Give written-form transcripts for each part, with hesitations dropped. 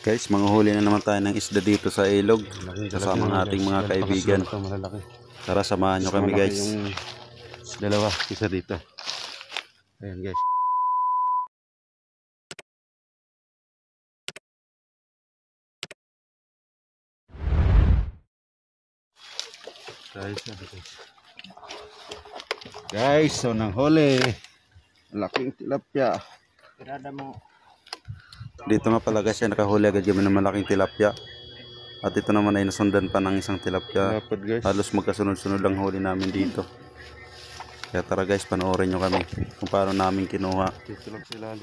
Guys, manguhuli na naman tayo ng isda dito sa ilog kasama ng ating mga kaibigan. Tara, samahan nyo kami guys. Yung dalawa, isa dito. Ayan guys. Guys, so nang huli. Malaking tilapia. Dito nga pala guys, nakahuli agad kami ng malaking tilapia. At ito naman ay nasundan pa ng isang tilapia. Halos magkasunod-sunod ang huli namin dito. Kaya tara guys, panoorin nyo kami kung paano namin kinuha. Dito lang sila.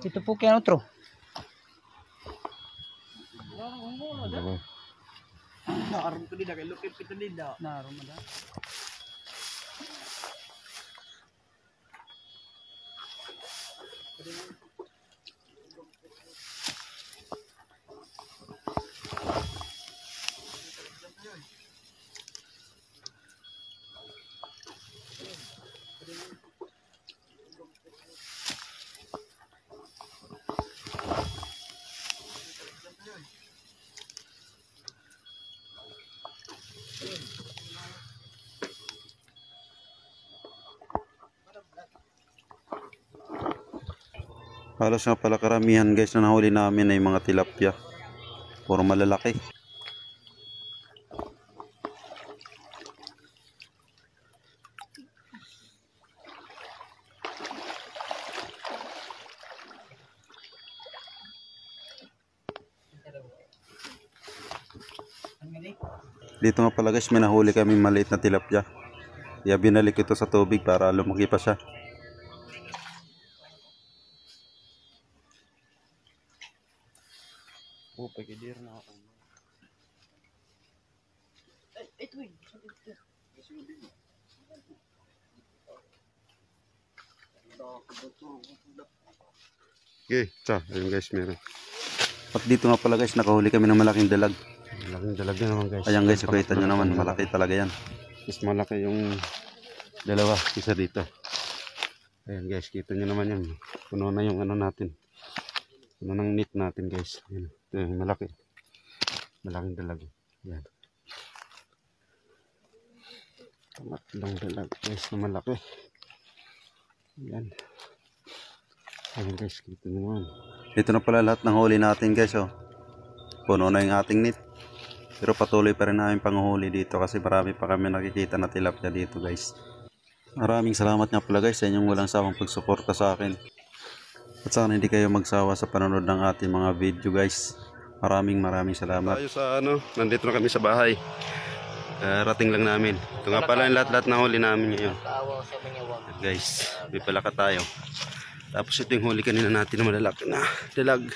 Ito po kaya otro. Naroon ko din na kay lukip ito din na. Naroon mo na. Halos nga pala karamihan guys na nahuli namin ay mga tilapia. Puro malalaki. Dito nga pala guys, may nahuli kami maliit na tilapia. Kaya binalik ito sa tubig para lumaki pa siya. Oh, pagidir na ako. Okay, ayun guys, meron. At dito nga pala guys, nakahuli kami ng malaking dalag. Malaking dalag na naman guys. Ayan guys, kita nyo naman, malaki talaga yan. Mas malaki yung dalawa, isa dito. Ayan guys, kita nyo naman yan. Puno na yung ano natin. Puno ng net natin guys. Ayan. Ito yung malaki. Malaking dalag. Ayan. Tatlong dalag guys na malaki. Ayan. Ayan guys, kita nyo naman. Ito na pala lahat ng huli natin guys. Oh. Puno na yung ating net. Pero patuloy pa rin namin panguhuli dito kasi marami pa kami nakikita na tilapia dito guys. Maraming salamat nga pala guys sa inyong walang sawang pagsuporta sa akin. At sana hindi kayo magsawa sa panonood ng ating mga video guys. Maraming salamat. Tayo sa ano, nandito na kami sa bahay. Rating lang namin. Ito nga pala yung lahat na huli namin ngayon. Guys, may palaka tayo. Tapos ito yung huli kanina natin na malalaki na dalag.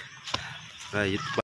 Ay, ito pa.